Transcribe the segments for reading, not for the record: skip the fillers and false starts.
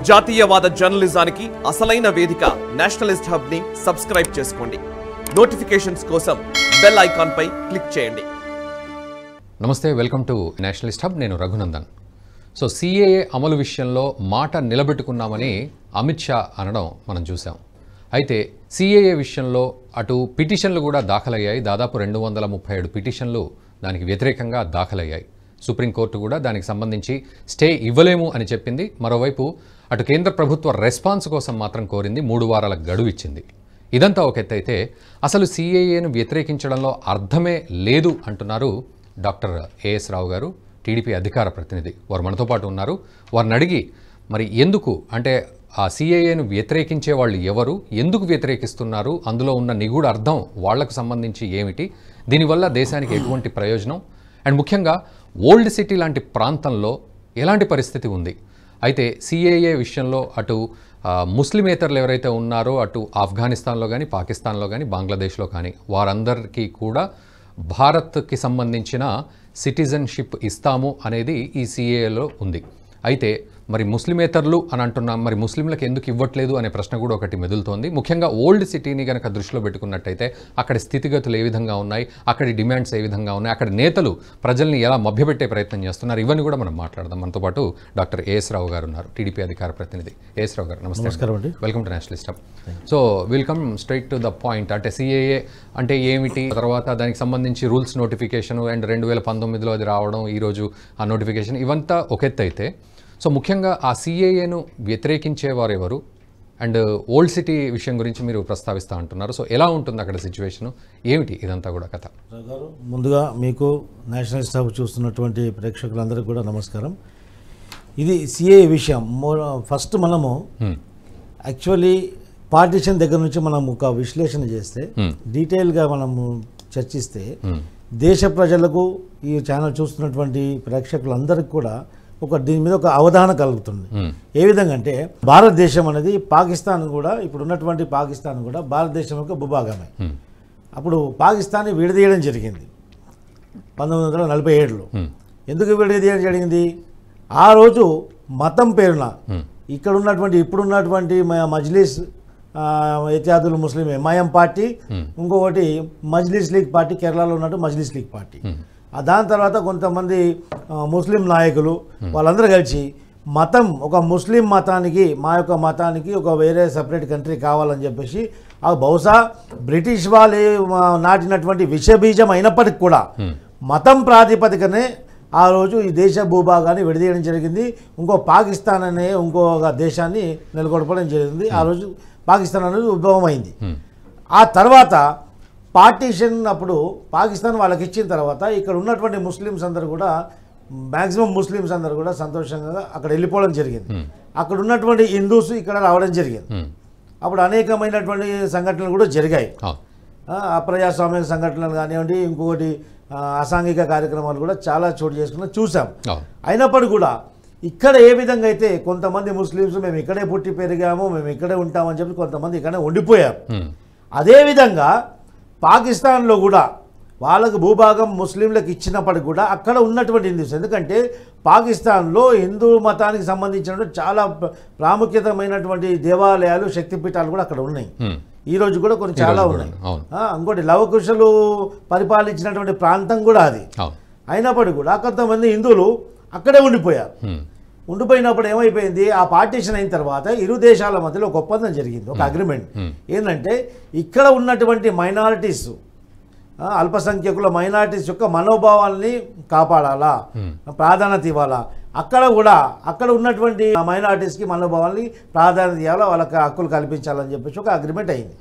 జాతీయవాద జర్నలిజానికి అసలైన వేదిక నేషనలిస్ట్ హబ్ ని సబ్స్క్రైబ్ చేసుకోండి. నోటిఫికేషన్స్ కోసం బెల్ ఐకాన్ పై క్లిక్ చేయండి. నమస్తే, వెల్కమ్ టు నేషనలిస్ట్ హబ్. నేను రఘునందన్. సో సిఏఏ అమలు విషయంలో మాట నిలబెట్టుకున్నామని అమిత్ షా అనడం మనం చూసాం. అయితే సిఏఏ విషయంలో అటు పిటిషన్లు కూడా దాఖలయ్యాయి. దాదాపు 237 పిటిషన్లు దానికి వ్యతిరేకంగా దాఖలయ్యాయి. సుప్రీంకోర్టు కూడా దానికి సంబంధించి స్టే ఇవ్వలేము అని చెప్పింది. మరోవైపు అటు కేంద్ర ప్రభుత్వ రెస్పాన్స్ కోసం మాత్రం కోరింది. 3 వారాల గడువు ఇచ్చింది. ఇదంతా ఒక ఎత్తైతే అసలు సిఏఏను వ్యతిరేకించడంలో అర్థమే లేదు అంటున్నారు డాక్టర్ ఏఎస్ రావు గారు, టీడీపీ అధికార ప్రతినిధి. వారు మనతో పాటు ఉన్నారు. వారిని అడిగి మరి ఎందుకు, అంటే ఆ సిఏఏను వ్యతిరేకించే వాళ్ళు ఎవరు, ఎందుకు వ్యతిరేకిస్తున్నారు, అందులో ఉన్న నిగూఢ అర్థం వాళ్లకు సంబంధించి ఏమిటి, దీనివల్ల దేశానికి ఎటువంటి ప్రయోజనం, అండ్ ముఖ్యంగా ఓల్డ్ సిటీ లాంటి ప్రాంతంలో ఎలాంటి పరిస్థితి ఉంది. అయితే సిఏఏ విషయంలో అటు ముస్లిమేతరులు ఎవరైతే ఉన్నారో అటు ఆఫ్ఘనిస్తాన్లో కానీ, పాకిస్తాన్లో కానీ, బంగ్లాదేశ్లో కానీ వారందరికీ కూడా భారత్కి సంబంధించిన సిటిజన్షిప్ ఇస్తాము అనేది ఈ సిఏఏలో ఉంది. అయితే మరి ముస్లిమేతరులు అని అంటున్నాం, మరి ముస్లింలకు ఎందుకు ఇవ్వట్లేదు అనే ప్రశ్న కూడా ఒకటి మెదులుతోంది. ముఖ్యంగా ఓల్డ్ సిటీని కనుక దృష్టిలో పెట్టుకున్నట్టయితే అక్కడి స్థితిగతులు ఏ విధంగా ఉన్నాయి, అక్కడి డిమాండ్స్ ఏ విధంగా ఉన్నాయి, అక్కడి నేతలు ప్రజల్ని ఎలా మభ్యపెట్టే ప్రయత్నం చేస్తున్నారు, ఇవన్నీ కూడా మనం మాట్లాడదాం. మనతో పాటు డాక్టర్ ఏఎస్ రావు గారు ఉన్నారు, టీడీపీ అధికార ప్రతినిధి. ఏఎస్ రావు గారు నమస్తే. నమస్కారం అండి. Welcome to Nationalist hub. So welcome straight to the point. అంటే సిఏఏ అంటే ఏమిటి, తర్వాత దానికి సంబంధించి రూల్స్ నోటిఫికేషన్ అండ్ 2019లో అది రావడం, ఈరోజు ఆ నోటిఫికేషన్, ఇవంతా ఒక ఎత్తు అయితే సో ముఖ్యంగా ఆ సిఏఏను వ్యతిరేకించేవారు ఎవరు, అండ్ ఓల్డ్ సిటీ విషయం గురించి మీరు ప్రస్తావిస్తూ అంటున్నారు. సో ఎలా ఉంటుంది అక్కడ సిచ్యువేషను, ఏమిటి ఇదంతా కూడా కథ? ముందుగా మీకు నేషనలిస్ట్ హబ్ చూస్తున్నటువంటి ప్రేక్షకులందరికీ కూడా నమస్కారం. ఇది సిఏఏ విషయం. ఫస్ట్ మనము యాక్చువల్లీ పార్టీషన్ దగ్గర నుంచి మనం ఒక విశ్లేషణ చేస్తే, డీటెయిల్గా మనము చర్చిస్తే దేశ ప్రజలకు, ఈ ఛానల్ చూస్తున్నటువంటి ప్రేక్షకులందరికీ కూడా దీని మీద ఒక అవగాహన కలుగుతుంది. ఏ విధంగా అంటే భారతదేశం అనేది పాకిస్తాన్ కూడా, ఇప్పుడు ఉన్నటువంటి పాకిస్తాన్ కూడా భారతదేశం యొక్క భూభాగమే. అప్పుడు పాకిస్తాన్ని విడదీయడం జరిగింది 1947లో. ఎందుకు విడదీయడం జరిగింది? ఆ రోజు మతం పేరున ఇక్కడ ఉన్నటువంటి, ఇప్పుడున్నటువంటి మజ్లిస్ ఇత్యాదుల్ ముస్లిం ఎంఐఎం పార్టీ, ఇంకొకటి మజ్లిస్ లీగ్ పార్టీ, కేరళలో ఉన్నట్టు మజ్లిస్ లీగ్ పార్టీ, దాని తర్వాత కొంతమంది ముస్లిం నాయకులు వాళ్ళందరూ కలిసి మతం, ఒక ముస్లిం మతానికి, మా యొక్క మతానికి ఒక వేరే సపరేట్ కంట్రీ కావాలని చెప్పేసి, బహుశా బ్రిటిష్ వాళ్ళు నాటినటువంటి విషబీజం అయినప్పటికీ కూడా మతం ప్రాతిపదికనే ఆ రోజు ఈ దేశ భూభాగాన్ని విడదీయడం జరిగింది. ఇంకో పాకిస్తాన్ అనే ఇంకొక దేశాన్ని నెలకొల్పడం జరిగింది. ఆ రోజు పాకిస్తాన్ అనేది ఉద్భవం అయింది. ఆ తర్వాత పార్టీషన్ అప్పుడు పాకిస్తాన్ వాళ్ళకి ఇచ్చిన తర్వాత ఇక్కడ ఉన్నటువంటి ముస్లిమ్స్ అందరూ కూడా, మ్యాక్సిమం ముస్లిమ్స్ అందరూ కూడా సంతోషంగా అక్కడ వెళ్ళిపోవడం జరిగింది. అక్కడ ఉన్నటువంటి హిందూస్ ఇక్కడ రావడం జరిగింది. అప్పుడు అనేకమైనటువంటి సంఘటనలు కూడా జరిగాయి. అప్రజాస్వామిక సంఘటనలు కానివ్వండి, ఇంకొకటి అసాంఘిక కార్యక్రమాలు కూడా చాలా చోటు చేసుకుని చూసాం. అయినప్పటికీ కూడా ఇక్కడ ఏ విధంగా అయితే కొంతమంది ముస్లిమ్స్ మేము ఇక్కడే పుట్టి పెరిగాము, మేము ఇక్కడే ఉంటామని చెప్పి కొంతమంది ఇక్కడే ఉండిపోయారు. అదేవిధంగా పాకిస్తాన్లో కూడా వాళ్ళకు భూభాగం ముస్లింలకు ఇచ్చినప్పటికి కూడా అక్కడ ఉన్నటువంటి హిందూస్, ఎందుకంటే పాకిస్తాన్లో హిందూ మతానికి సంబంధించిన చాలా ప్రాముఖ్యతమైనటువంటి దేవాలయాలు, శక్తిపీఠాలు కూడా అక్కడ ఉన్నాయి. ఈ రోజు కూడా కొన్ని చాలా ఉన్నాయి. ఇంకోటి లవకుశలు పరిపాలించినటువంటి ప్రాంతం కూడా అది. అయినప్పటికీ కూడా కొంతమంది హిందువులు అక్కడే ఉండిపోయారు. ఉండిపోయినప్పుడు ఏమైపోయింది, ఆ పార్టీషన్ అయిన తర్వాత ఇరు దేశాల మధ్యలో ఒక ఒప్పందం జరిగింది, ఒక అగ్రిమెంట్. ఏంటంటే ఇక్కడ ఉన్నటువంటి మైనారిటీస్, అల్పసంఖ్యకుల మైనారిటీస్ యొక్క మనోభావాల్ని కాపాడాలా, ప్రాధాన్యత ఇవ్వాలా, అక్కడ కూడా అక్కడ ఉన్నటువంటి మైనారిటీస్కి మనోభావాల్ని ప్రాధాన్యత ఇవ్వాలా, వాళ్ళకి హక్కులు కల్పించాలని చెప్పేసి ఒక అగ్రిమెంట్ అయింది.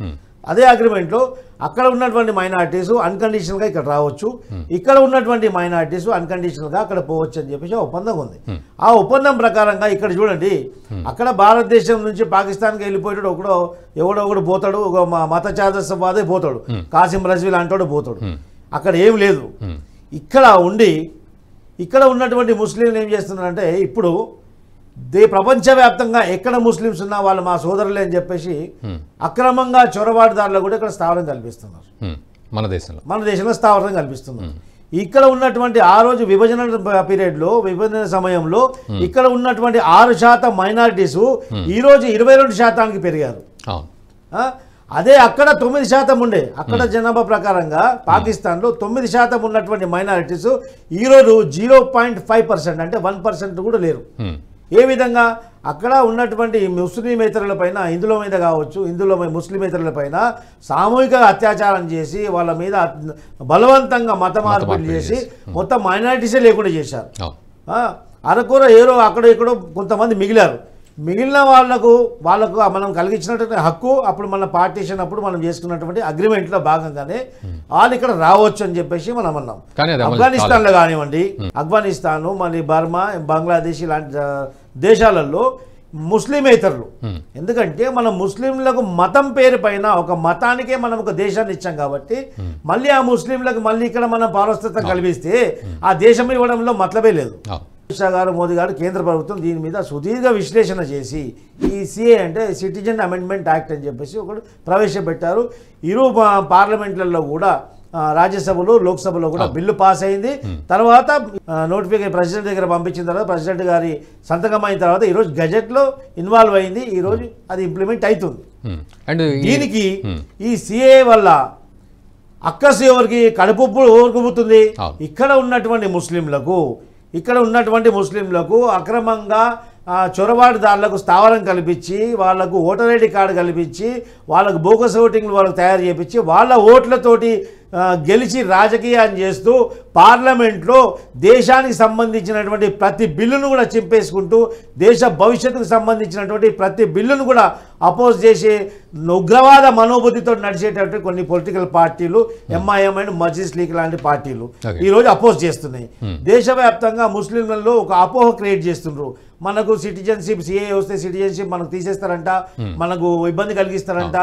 అదే అగ్రిమెంట్లో అక్కడ ఉన్నటువంటి మైనారిటీస్ అన్కండిషనల్గా ఇక్కడ రావచ్చు, ఇక్కడ ఉన్నటువంటి మైనారిటీస్ అన్కండిషనల్గా అక్కడ పోవచ్చు అని చెప్పేసి ఒప్పందం ఉంది. ఆ ఒప్పందం ప్రకారంగా ఇక్కడ చూడండి, అక్కడ భారతదేశం నుంచి పాకిస్తాన్కి వెళ్ళిపోయేటప్పుడు ఎవడో ఒకడు పోతాడు, ఒక మత చాదస్తవాదే పోతాడు, కాసిం రజ్వీ అంటాడు పోతాడు. అక్కడ ఏం లేదు. ఇక్కడ ఉండి ఇక్కడ ఉన్నటువంటి ముస్లింలు ఏం చేస్తున్నారంటే, ఇప్పుడు ప్రపంచవ్యాప్తంగా ఎక్కడ ముస్లిమ్స్ ఉన్నా వాళ్ళు మా సోదరులే అని చెప్పేసి అక్రమంగా చొరబాటుదారులు కూడా ఇక్కడ స్థావరం కల్పిస్తున్నారు. మన దేశంలో స్థావరం కల్పిస్తున్నారు. ఇక్కడ ఉన్నటువంటి ఆ రోజు విభజన పీరియడ్లో విభజన సమయంలో ఇక్కడ ఉన్నటువంటి 6% మైనారిటీసు ఈ రోజు 22% పెరిగారు. అదే అక్కడ 9% ఉండే, అక్కడ జనాభా ప్రకారంగా పాకిస్తాన్లో 9% ఉన్నటువంటి మైనారిటీస్ ఈరోజు 0.5% అంటే 1% కూడా లేరు. ఏ విధంగా అక్కడ ఉన్నటువంటి ముస్లిమేతరుల పైన, హిందువుల మీద కావచ్చు, ముస్లిమేతరుల పైన సామూహిక అత్యాచారం చేసి వాళ్ళ మీద బలవంతంగా మత మార్పిడి చేసి మొత్తం మైనారిటీసే లేకుండా చేశారు. అరకొర ఏరో అక్కడ ఇక్కడో కొంతమంది మిగిలారు. మిగిలిన వాళ్ళకు మనం కలిగించినటువంటి హక్కు అప్పుడు మన పార్టీషన్ అప్పుడు మనం చేసుకున్నటువంటి అగ్రిమెంట్లో భాగంగానే వాళ్ళు ఇక్కడ రావచ్చు అని చెప్పేసి మనం అన్నాం. ఆఫ్ఘనిస్తాన్లో కానివ్వండి, ఆఫ్ఘనిస్తాను, మళ్ళీ బర్మా, బంగ్లాదేశ్ ఇలాంటి దేశాలలో ముస్లిమేతరులు, ఎందుకంటే మనం ముస్లింలకు మతం పేరు పైన ఒక మతానికే మనం ఒక దేశాన్ని ఇచ్చాం కాబట్టి మళ్ళీ ఆ ముస్లింలకు మళ్ళీ ఇక్కడ మనం పారస్థితం కల్పిస్తే ఆ దేశం ఇవ్వడంలో మతలబే లేదు. అమిత్ షా గారు, మోదీ గారు, కేంద్ర ప్రభుత్వం దీని మీద సుదీర్ఘ విశ్లేషణ చేసి ఈ సిఏ అంటే సిటిజన్ అమెండ్మెంట్ యాక్ట్ అని చెప్పేసి ఒకటి ప్రవేశపెట్టారు. ఇరు పార్లమెంట్లలో కూడా, రాజ్యసభలో, లోక్సభలో కూడా బిల్లు పాస్ అయింది. తర్వాత నోటిఫికేషన్ ప్రెసిడెంట్ దగ్గర పంపించిన తర్వాత ప్రెసిడెంట్ గారి సంతకం అయిన తర్వాత ఈరోజు గజెట్లో ఇన్వాల్వ్ అయింది. ఈరోజు అది ఇంప్లిమెంట్ అవుతుంది. దీనికి ఈ సిఏ వల్ల అక్కసు ఎవరికి కడుపు ఊరుకుపోతుంది? ఇక్కడ ఉన్నటువంటి ముస్లింలకు అక్రమంగా చొరబాటుదారులకు స్థావరం కల్పించి, వాళ్లకు ఓటర్ ఐడి కార్డు కల్పించి, వాళ్ళకు బోగస్ ఓటింగ్లు వాళ్ళకు తయారు చేయించి వాళ్ళ ఓట్లతోటి గెలిచి రాజకీయం చేస్తూ పార్లమెంట్లో దేశానికి సంబంధించినటువంటి ప్రతి బిల్లును కూడా చింపేసుకుంటూ దేశ భవిష్యత్తుకు సంబంధించినటువంటి ప్రతి బిల్లును కూడా అపోజ్ చేసి ఉగ్రవాద మనోబుద్ధితో నడిచేటటువంటి కొన్ని పొలిటికల్ పార్టీలు, ఎంఐఎం అండ్ మజ్లిస్ లీగ్ లాంటి పార్టీలు ఈరోజు అపోజ్ చేస్తున్నాయి. దేశవ్యాప్తంగా ముస్లింలలో ఒక అపోహ క్రియేట్ చేస్తున్నారు. మనకు సిటిజన్షిప్, సిఏ వస్తే సిటిజన్షిప్ మనకు తీసేస్తారంట, మనకు ఇబ్బంది కలిగిస్తారంట,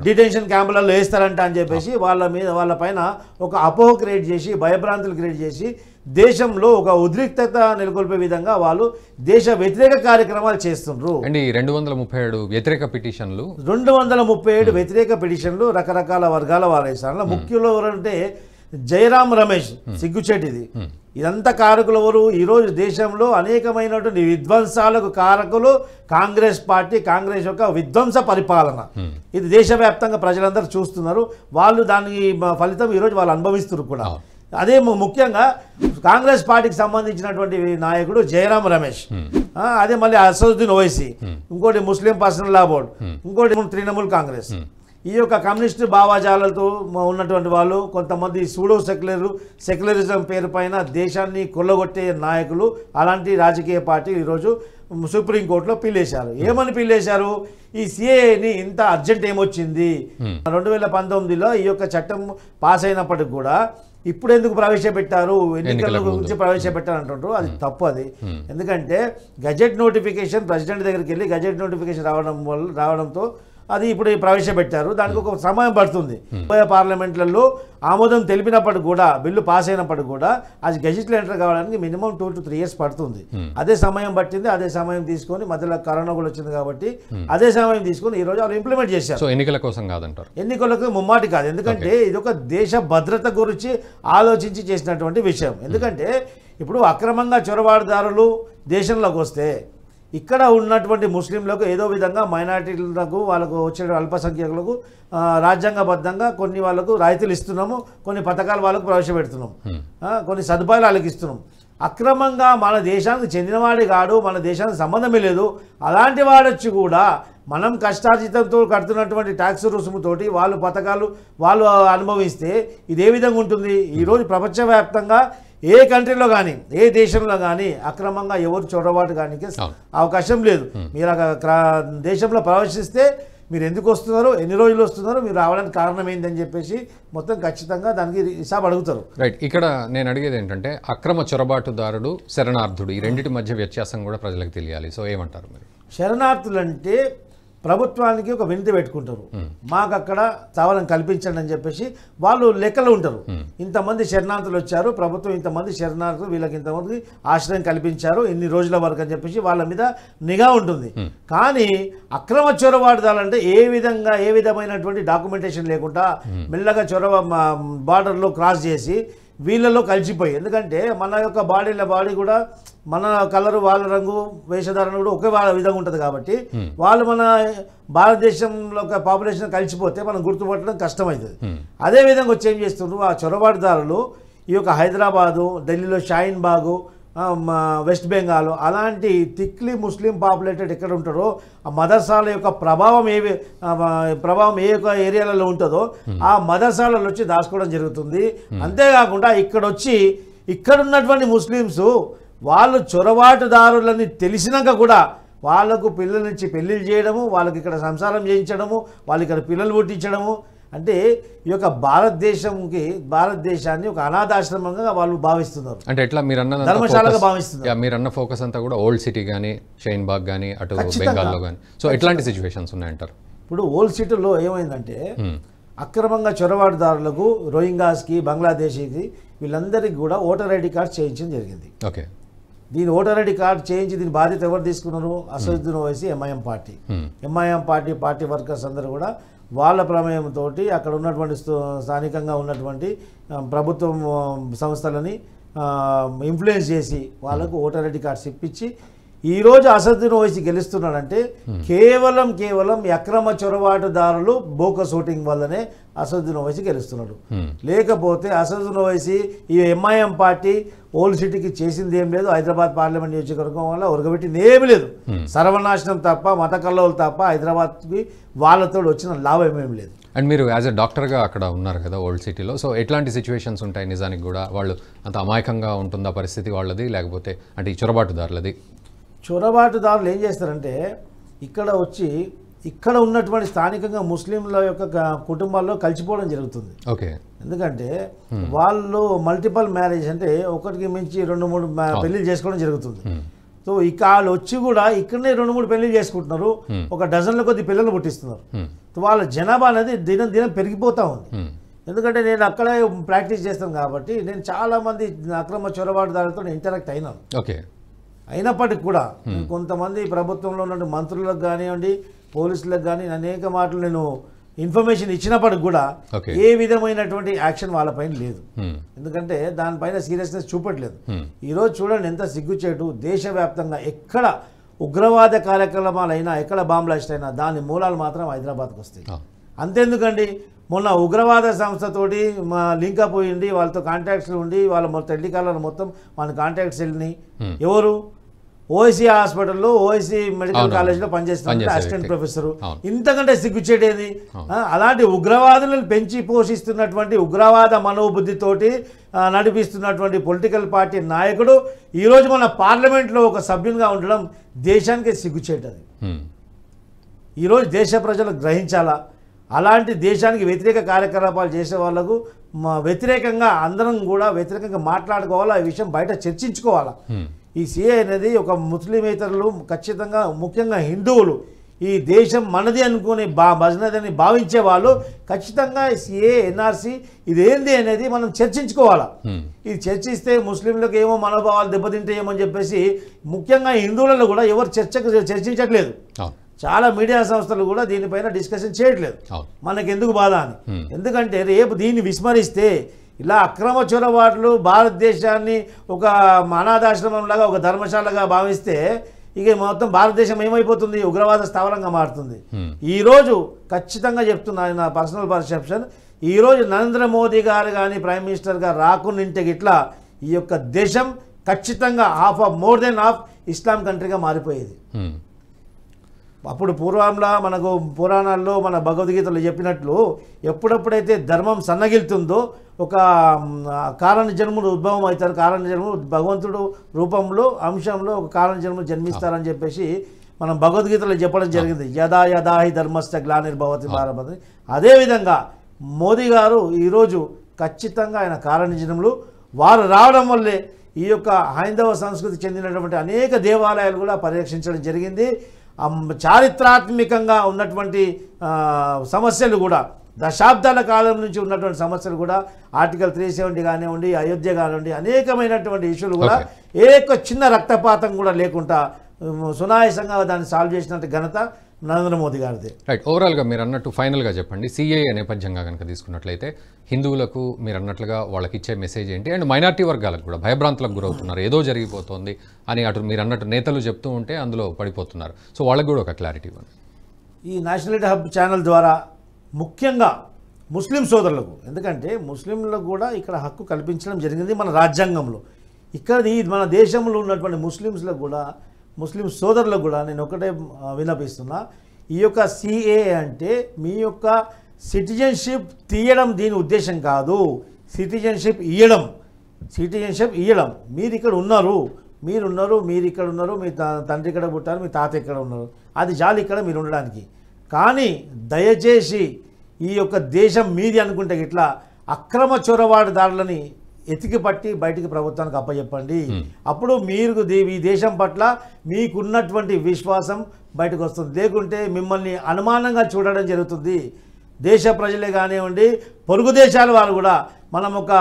డిటెన్షన్ క్యాంపులలో వేస్తారంట అని చెప్పేసి వాళ్ళ పైన ఒక అపోహ క్రియేట్ చేసి, భయభ్రాంతులు క్రియేట్ చేసి దేశంలో ఒక ఉద్రిక్తత నెలకొల్పే విధంగా వాళ్ళు దేశ వ్యతిరేక కార్యక్రమాలు చేస్తుండ్రు. అండ్ ఈ 237 వ్యతిరేక పిటిషన్లు రకరకాల వర్గాల వారు వేసారు. ముఖ్యంలో ఎవరంటే జయరాం రమేష్, సిగ్గుచేటిది. ఇదంతా కారకులు ఎవరు? ఈరోజు దేశంలో అనేకమైనటువంటి విధ్వంసాలకు కారకులు కాంగ్రెస్ పార్టీ, కాంగ్రెస్ యొక్క విధ్వంస పరిపాలన. ఇది దేశవ్యాప్తంగా ప్రజలందరూ చూస్తున్నారు. వాళ్ళు దాని ఫలితం ఈరోజు వాళ్ళు అనుభవిస్తున్నారు కూడా. అదే ముఖ్యంగా కాంగ్రెస్ పార్టీకి సంబంధించినటువంటి నాయకుడు జయరాం రమేష్, అదే మళ్ళీ అసదుద్దీన్ ఓవైసీ, ఇంకోటి ముస్లిం పర్సనల్ లా బోర్డు, ఇంకోటి తృణమూల్ కాంగ్రెస్. ఈ యొక్క కమ్యూనిస్టు భావజాలతో ఉన్నటువంటి వాళ్ళు, కొంతమంది సూడో సెక్యులరిజం పేరు పైన దేశాన్ని కొల్లగొట్టే నాయకులు, అలాంటి రాజకీయ పార్టీ ఈరోజు సుప్రీంకోర్టులో పిల్లేశారు. ఏమని పిల్లేశారు? ఈ సిఏని ఇంత అర్జెంట్ ఏమొచ్చింది? 2019లో ఈ యొక్క చట్టం పాస్ అయినప్పటికి కూడా ఇప్పుడు ఎందుకు ప్రవేశపెట్టారు? ఎన్నికల గురించి ప్రవేశపెట్టారు అంటుంటారు. అది తప్పు. అది ఎందుకంటే గజెట్ నోటిఫికేషన్ ప్రెసిడెంట్ దగ్గరికి వెళ్ళి గజెట్ నోటిఫికేషన్ రావడంతో అది ఇప్పుడు ప్రవేశపెట్టారు. దానికి ఒక సమయం పడుతుంది. పార్లమెంట్లలో ఆమోదం తెలిపినప్పటికి కూడా, బిల్లు పాస్ అయినప్పటికి కూడా అది గెజిట్లో ఎంటర్ కావడానికి మినిమం 2 to 3 years పడుతుంది. అదే సమయం పట్టింది. అదే సమయం తీసుకొని మధ్యలో కరోనా కూడా వచ్చింది కాబట్టి అదే సమయం తీసుకొని ఈరోజు వాళ్ళు ఇంప్లిమెంట్ చేశారు. ఎన్నికల కోసం కాదంటారు? ఎన్నికలకు ముమ్మాటి కాదు. ఎందుకంటే ఇది ఒక దేశ భద్రత గురించి ఆలోచించి చేసినటువంటి విషయం. ఎందుకంటే ఇప్పుడు అక్రమంగా చొరబాటుదారులు దేశంలోకి వస్తే ఇక్కడ ఉన్నటువంటి ముస్లింలకు ఏదో విధంగా మైనారిటీలకు, వాళ్ళకు వచ్చే అల్పసంఖ్యాకులకు రాజ్యాంగబద్ధంగా కొన్ని వాళ్ళకు రాయితీలు ఇస్తున్నాము, కొన్ని పథకాలు వాళ్ళకు ప్రవేశపెడుతున్నాం, కొన్ని సదుపాయాలు వాళ్ళకి ఇస్తున్నాం. అక్రమంగా మన దేశానికి చెందినవాడి కాడు, మన దేశానికి సంబంధమే లేదు, అలాంటి వాడొచ్చి కూడా మనం కష్టార్జితంతో కడుతున్నటువంటి ట్యాక్స్ రుసుముతోటి వాళ్ళు పథకాలు వాళ్ళు అనుభవిస్తే ఇది ఏ విధంగా ఉంటుంది? ఈరోజు ప్రపంచవ్యాప్తంగా ఏ కంట్రీలో కానీ, ఏ దేశంలో కానీ అక్రమంగా ఎవరు చొరబాటు కానీ అవకాశం లేదు. మీరు దేశంలో ప్రవేశిస్తే మీరు ఎందుకు వస్తున్నారు, ఎన్ని రోజులు వస్తున్నారు, మీరు రావడానికి కారణం ఏంటని చెప్పేసి మొత్తం ఖచ్చితంగా దానికి హిసాబ్ అడుగుతారు. రైట్. ఇక్కడ నేను అడిగేది ఏంటంటే అక్రమ చొరబాటుదారుడు, శరణార్థుడు, ఈ రెండింటి మధ్య వ్యత్యాసం కూడా ప్రజలకు తెలియాలి. సో ఏమంటారు మీరు? శరణార్థులు అంటే ప్రభుత్వానికి ఒక వినతి పెట్టుకుంటారు, మాకు అక్కడ స్థావరం కల్పించండి అని చెప్పేసి వాళ్ళు లెక్కలు ఉంటారు. ఇంతమంది శరణార్థులు వచ్చారు, ప్రభుత్వం ఇంతమంది శరణార్థులు, వీళ్ళకి ఇంతమంది ఆశ్రయం కల్పించారు ఇన్ని రోజుల వరకు అని చెప్పేసి వాళ్ళ మీద నిఘా ఉంటుంది. కానీ అక్రమ చొరబాటుదాలంటే ఏ విధమైనటువంటి డాక్యుమెంటేషన్ లేకుండా మెల్లగా బార్డర్లో క్రాస్ చేసి వీళ్ళలో కలిసిపోయి, ఎందుకంటే మన యొక్క బాడీ కూడా మన కలరు వాళ్ళ రంగు వేషధారణ కూడా ఒకే విధంగా ఉంటుంది కాబట్టి వాళ్ళు మన భారతదేశంలో ఒక పాపులేషన్ కలిసిపోతే మనం గుర్తుపట్టడం కష్టమవుతుంది. అదేవిధంగా వచ్చి ఏం చేస్తున్నారు ఆ చొరబాటుదారులు ఈ యొక్క హైదరాబాదు, ఢిల్లీలో షాహీన్ బాగు, వెస్ట్ బెంగాల్ అలాంటి తిక్లీ ముస్లిం పాపులేటెడ్ ఎక్కడ ఉంటారో ఆ మదర్సాల యొక్క ప్రభావం ఏ యొక్క ఏరియాలలో ఉంటుందో ఆ మదర్సాలలో వచ్చి దాచుకోవడం జరుగుతుంది. అంతేకాకుండా ఇక్కడ ఉన్నటువంటి ముస్లిమ్స్ వాళ్ళు చొరబాటుదారులని తెలిసినాక కూడా వాళ్ళకు పిల్లల నుంచి పెళ్లిళ్ళు చేయడము, వాళ్ళకి ఇక్కడ సంసారం చేయించడము, వాళ్ళు ఇక్కడ పిల్లలు పుట్టించడము, అంటే ఈ యొక్క భారతదేశాన్ని ఒక అనాథాశ్రమంగా వాళ్ళు భావిస్తున్నారు. అంటే ఎట్లా ధర్మశాలగా భావిస్తున్నారు. మీరన్న ఫోకస్ అంతా కూడా ఓల్డ్ సిటీ కానీ షైన్ బాగ్ కానీ అటు బెంగాల్లో కానీ, సో ఎట్లాంటి సిచ్యువేషన్స్ ఉన్నాయంటారు? ఇప్పుడు ఓల్డ్ సిటీలో ఏమైందంటే అక్రమంగా చొరబాటుదారులకు, రోహింగాస్కి, బంగ్లాదేశీకి వీళ్ళందరికీ కూడా ఓటర్ ఐడి కార్డ్ చేయించడం జరిగింది. ఓకే, దీని ఓటర్ ఐడి కార్డు చేయించి దీని బాధ్యత ఎవరు తీసుకున్నారు? Asaduddin Owaisi MIM party workers అందరూ కూడా వాళ్ళ ప్రమేయంతో అక్కడ ఉన్నటువంటి స్థానికంగా ఉన్నటువంటి ప్రభుత్వం సంస్థలని ఇన్ఫ్లుయెన్స్ చేసి వాళ్ళకు ఓటర్ ఐడి కార్డ్స్ ఇప్పించి ఈరోజు అసదుద్దీన్ ఓవైసీ గెలుస్తున్నాడంటే కేవలం అక్రమ చొరబాటుదారులు బోకస్ ఓటింగ్ వల్లనే అసదుద్దీన్ ఓవైసీ గెలుస్తున్నాడు. లేకపోతే అసదుద్దీన్ ఓవైసీ ఈ ఎంఐఎం పార్టీ ఓల్డ్ సిటీకి చేసింది ఏం లేదు, హైదరాబాద్ పార్లమెంట్ నియోజకవర్గం వల్ల ఉరగబెట్టింది ఏమి లేదు, సర్వనాశనం తప్ప, మత కల్లోలు తప్ప హైదరాబాద్కి వాళ్ళతో వచ్చిన లాభం ఏమి లేదు. అండ్ మీరు యాజ్ ఎ డాక్టర్గా అక్కడ ఉన్నారు కదా ఓల్డ్ సిటీలో, సో ఎట్లాంటి సిచ్యువేషన్స్ ఉంటాయి నిజానికి కూడా? వాళ్ళు అంత అమాయకంగా ఉంటుందా పరిస్థితి వాళ్ళది, లేకపోతే అంటే ఈ చొరబాటుదారులది? చొరబాటుదారులు ఏం చేస్తారంటే ఇక్కడ ఉన్నటువంటి స్థానికంగా ముస్లింల యొక్క కుటుంబాల్లో కలిసిపోవడం జరుగుతుంది. ఓకే, ఎందుకంటే వాళ్ళు మల్టిపల్ మ్యారేజ్ అంటే ఒకటికి మించి 2-3 పెళ్లిళ్ళు చేసుకోవడం జరుగుతుంది. సో ఇక వాళ్ళు వచ్చి కూడా ఇక్కడనే 2-3 పెళ్లిళ్ళు చేసుకుంటున్నారు, ఒక డజన్ల కొద్ది పిల్లలు పుట్టిస్తున్నారు. సో వాళ్ళ జనాభా అనేది దినం పెరిగిపోతూ ఉంది. ఎందుకంటే నేను అక్కడే ప్రాక్టీస్ చేస్తాను కాబట్టి నేను చాలామంది అక్రమ చొరబాటుదారులతో ఇంటరాక్ట్ అయినాను. ఓకే, అయినప్పటికి కూడా కొంతమంది ప్రభుత్వంలో ఉన్న మంత్రులకు కానివ్వండి, పోలీసులకు కానీ అనేక మాటలు నేను ఇన్ఫర్మేషన్ ఇచ్చినప్పటికి కూడా ఏ విధమైనటువంటి యాక్షన్ వాళ్ళపైన లేదు. ఎందుకంటే దానిపైన సీరియస్నెస్ చూపట్లేదు. ఈరోజు చూడండి ఎంత సిగ్గుచేటు, దేశవ్యాప్తంగా ఎక్కడ ఉగ్రవాద కార్యక్రమాలైనా, ఎక్కడ బాంబ్ బ్లాస్ట్ అయినా దాని మూలాలు మాత్రం హైదరాబాద్కి వస్తాయి. అంతెందుకండి, మొన్న ఉగ్రవాద సంస్థతోటి లింకప్ అయ్యింది, వాళ్ళతో కాంటాక్ట్స్లు ఉండి వాళ్ళ టెలికాలర్ మొత్తం మన కాంటాక్ట్స్ వెళ్ళినాయి. ఎవరు? ఓఐసీ హాస్పిటల్లో, ఓఐసీ మెడికల్ కాలేజ్లో పనిచేస్తున్న అసిస్టెంట్ ప్రొఫెసరు. ఇంతకంటే సిగ్గుచేటేది? అలాంటి ఉగ్రవాదులను పెంచి పోషిస్తున్నటువంటి ఉగ్రవాద మనోబుద్ధితోటి నడిపిస్తున్నటువంటి పొలిటికల్ పార్టీ నాయకుడు ఈరోజు మన పార్లమెంట్లో ఒక సభ్యునిగా ఉండడం దేశానికి సిగ్గుచేటది. ఈరోజు దేశ ప్రజలు గ్రహించాలా, అలాంటి దేశానికి వ్యతిరేక కార్యకలాపాలు చేసే వాళ్లకు వ్యతిరేకంగా అందరం కూడా వ్యతిరేకంగా మాట్లాడుకోవాలా, ఈ విషయం బయట చర్చించుకోవాలా. ఈ సిఏ అనేది ఒక ముస్లిమేతరులు ఖచ్చితంగా ముఖ్యంగా హిందువులు ఈ దేశం మనది అనుకుని భజనదని భావించే వాళ్ళు ఖచ్చితంగా సిఏ, ఎన్ఆర్సీ ఇదేంది అనేది మనం చర్చించుకోవాలా. ఇది చర్చిస్తే ముస్లింలకు ఏమో మనోభావాలు దెబ్బతింటాయేమని చెప్పేసి ముఖ్యంగా హిందువులలో కూడా ఎవరు చర్చించట్లేదు. చాలా మీడియా సంస్థలు కూడా దీనిపైన డిస్కషన్ చేయట్లేదు. మనకెందుకు బాధ అని. ఎందుకంటే రేపు దీన్ని విస్మరిస్తే ఇలా అక్రమ చొరబాట్లు భారతదేశాన్ని ఒక అనాథాశ్రమంలాగా, ఒక ధర్మశాలగా భావిస్తే ఇక మొత్తం భారతదేశం ఏమైపోతుంది? ఉగ్రవాద స్థావరంగా మారుతుంది. ఈరోజు ఖచ్చితంగా చెప్తున్నాను, నా పర్సనల్ పర్సెప్షన్, ఈరోజు నరేంద్ర మోదీ గారు కానీ ప్రైమ్ మినిస్టర్ గారు రాకుండా ఇట్లా ఈ యొక్క దేశం ఖచ్చితంగా మోర్ దెన్ హాఫ్ ఇస్లాం కంట్రీగా మారిపోయేది. అప్పుడు పూర్వంలో మనకు పురాణాల్లో మన భగవద్గీతలో చెప్పినట్లు ఎప్పుడెప్పుడైతే ధర్మం సన్నగిలుతుందో ఒక కారణ జన్ముడు ఉద్భవం అవుతారు. కారణ జన్ముడు భగవంతుడు రూపంలో అంశంలో ఒక కారణ జన్ముడు జన్మిస్తారని చెప్పేసి మనం భగవద్గీతలో చెప్పడం జరిగింది. యదా యదా హి ధర్మస్థ గ్లానిర్భవతి భారత. అదేవిధంగా మోదీ గారు ఈరోజు ఖచ్చితంగా ఆయన కారణ జన్ములు వారు రావడం వల్లే ఈ యొక్క హైందవ సంస్కృతి చెందినటువంటి అనేక దేవాలయాలు కూడా పరిరక్షించడం జరిగింది. చారిత్రాత్మకంగా ఉన్నటువంటి సమస్యలు కూడా దశాబ్దాల కాలం నుంచి ఉన్నటువంటి సమస్యలు కూడా ఆర్టికల్ 370 కానివ్వండి, అయోధ్య కానివ్వండి, అనేకమైనటువంటి ఇష్యూలు కూడా చిన్న రక్తపాతం కూడా లేకుండా సునాయాసంగా దాన్ని సాల్వ్ చేసినట్టు ఘనత నరేంద్ర మోదీ గారిదే. రైట్. ఓవరాల్గా మీరు అన్నట్టు ఫైనల్గా చెప్పండి, సిఏఏ నేపథ్యంగా కనుక తీసుకున్నట్లయితే హిందువులకు మీరు అన్నట్లుగా వాళ్ళకి ఇచ్చే మెసేజ్ ఏంటి, అండ్ మైనార్టీ వర్గాలకు కూడా భయభ్రాంతులకు గురవుతున్నారు, ఏదో జరిగిపోతుంది అని అటు మీరు అన్నట్టు నేతలు చెప్తూ ఉంటే అందులో పడిపోతున్నారు. సో వాళ్ళకి కూడా ఒక క్లారిటీ ఇవ్వండి. ఈ నేషనల్ హబ్ ఛానల్ ద్వారా ముఖ్యంగా ముస్లిం సోదరులకు, ఎందుకంటే ముస్లింలకు కూడా ఇక్కడ హక్కు కల్పించడం జరిగింది మన రాజ్యాంగంలో. ఇక్కడ మన దేశంలో ఉన్నటువంటి ముస్లింస్లకు కూడా, ముస్లిం సోదరులకు కూడా నేను ఒకటే విన్నపిస్తున్నా, ఈ యొక్క సిఏఏ అంటే మీ యొక్క సిటిజన్షిప్ తీయడం దీని ఉద్దేశం కాదు, సిటిజన్షిప్ ఇవ్వడం. మీరు ఇక్కడ ఉన్నారు, మీరు ఇక్కడ ఉన్నారు, మీ తండ్రి ఇక్కడ పుట్టారు, మీ తాత ఇక్కడ ఉన్నారు, అది చాలు ఇక్కడ మీరు ఉండడానికి. కానీ దయచేసి ఈ యొక్క దేశం మీది అనుకుంటే ఇట్లా అక్రమ చొరబాటుదారులని ఎతికి పట్టి బయటికి ప్రభుత్వానికి అప్పచెప్పండి. అప్పుడు మీరు ఈ దేశం పట్ల మీకున్నటువంటి విశ్వాసం బయటకు వస్తుంది. లేకుంటే మిమ్మల్ని అనుమానంగా చూడడం జరుగుతుంది. దేశ ప్రజలే కానివ్వండి, పొరుగు దేశాల వాళ్ళు కూడా మనం ఒక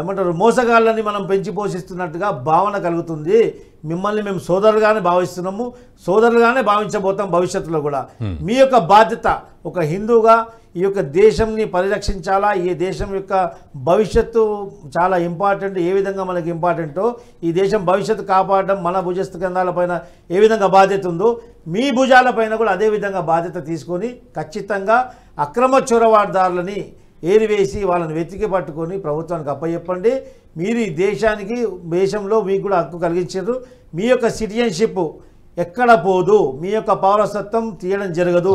ఏమంటారు మోసగాళ్ళని మనం పెంచి పోషిస్తున్నట్టుగా భావన కలుగుతుంది. మిమ్మల్ని మేము సోదరులుగానే భావిస్తున్నాము, సోదరులుగానే భావించబోతాం భవిష్యత్తులో కూడా. మీ యొక్క బాధ్యత ఒక హిందూగా ఈ యొక్క దేశంని పరిరక్షించాలా, ఈ దేశం యొక్క భవిష్యత్తు చాలా ఇంపార్టెంట్. ఏ విధంగా మనకి ఇంపార్టెంటో ఈ దేశం భవిష్యత్తు కాపాడడం మన భుజస్థ కేంద్రాలపైన ఏ విధంగా బాధ్యత ఉందో మీ భుజాలపైన కూడా అదే విధంగా బాధ్యత తీసుకొని ఖచ్చితంగా అక్రమ చొరబాటుదారులని ఏరివేసి వాళ్ళని వెతికి పట్టుకొని ప్రభుత్వానికి అప్పచెప్పండి. మీరు ఈ దేశంలో మీకు కూడా హక్కు కలిగించారు. మీ యొక్క సిటిజన్షిప్ ఎక్కడ పోదు, మీ యొక్క పౌరసత్వం తీయడం జరగదు.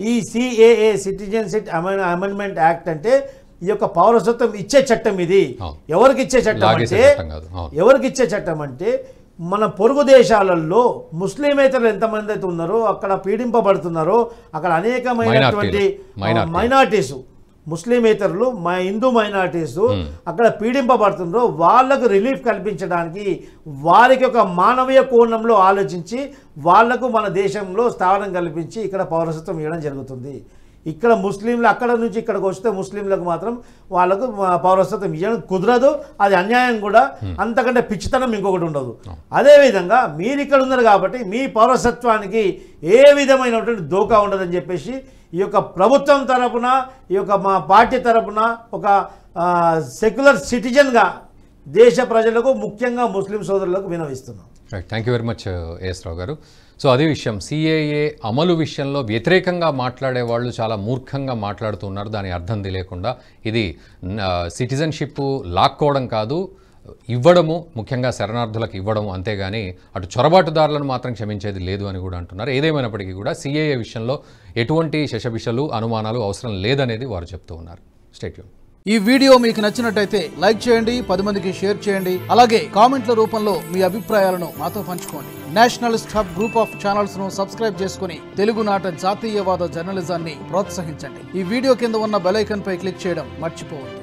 ఈ సిఏఏ సిటిజన్షిప్ అమెండ్మెంట్ యాక్ట్ అంటే ఈ యొక్క పౌరసత్వం ఇచ్చే చట్టం. ఇది ఎవరికి ఇచ్చే చట్టం అంటే మన పొరుగు దేశాలలో ముస్లిమేతరులు ఎంతమంది అయితే ఉన్నారో, అక్కడ పీడింపబడుతున్నారో, అక్కడ అనేకమైనటువంటి మైనారిటీస్, ముస్లిమేతరులు, హిందూ మైనారిటీస్ అక్కడ పీడింపబడుతున్నారో వాళ్ళకు రిలీఫ్ కల్పించడానికి, వారికి ఒక మానవీయ కోణంలో ఆలోచించి వాళ్లకు మన దేశంలో స్థానం కల్పించి ఇక్కడ పౌరసత్వం ఇవ్వడం జరుగుతుంది. ఇక్కడ ముస్లింలు అక్కడ నుంచి ఇక్కడికి వస్తే ముస్లింలకు మాత్రం వాళ్ళకు పౌరసత్వం ఇవ్వడం కుదరదు. అది అన్యాయం కూడా. అంతకంటే పిచ్చితనం ఇంకొకటి ఉండదు. అదేవిధంగా మీరు ఇక్కడ ఉన్నారు కాబట్టి మీ పౌరసత్వానికి ఏ విధమైనటువంటి దోకా ఉండదని చెప్పేసి ఈ యొక్క ప్రభుత్వం తరపున, ఈ యొక్క మా పార్టీ తరపున ఒక సెక్యులర్ సిటిజన్గా దేశ ప్రజలకు, ముఖ్యంగా ముస్లిం సోదరులకు వినవిస్తున్నాం. Right. Thank you very much AS Rao గారు. సో అదే విషయం, సిఏఏ అమలు విషయంలో వ్యతిరేకంగా మాట్లాడే వాళ్ళు చాలా మూర్ఖంగా మాట్లాడుతున్నారు. దాని అర్థం తెలియకుండా ఇది సిటిజన్షిప్ లాక్కోవడం కాదు, ఇవ్వడము, ముఖ్యంగా శరణార్థులకు ఇవ్వడము, అంతేగాని అటు చొరబాటుదారులను మాత్రం క్షమించేది లేదు అని కూడా అంటున్నారు. ఏదేమైనప్పటికీ కూడా సిఏఏ విషయంలో ఎటువంటి శషభిషలు, అనుమానాలు అవసరం లేదనేది వారు చెప్తూ ఉన్నారు. Stay tune. ఈ వీడియో మీకు నచ్చినట్టయితే లైక్ చేయండి, 10 మందికి షేర్ చేయండి. అలాగే కామెంట్ల రూపంలో మీ అభిప్రాయాలను మాతో పంచుకోండి. Nationalist hub group of channels ను సబ్స్క్రైబ్ చేసుకుని తెలుగునాట జాతీయవాద జర్నలిజాన్ని ప్రోత్సహించండి. ఈ వీడియో కింద ఉన్న బెల్ ఐకాన్ పై క్లిక్ చేయడం మర్చిపోవద్దు.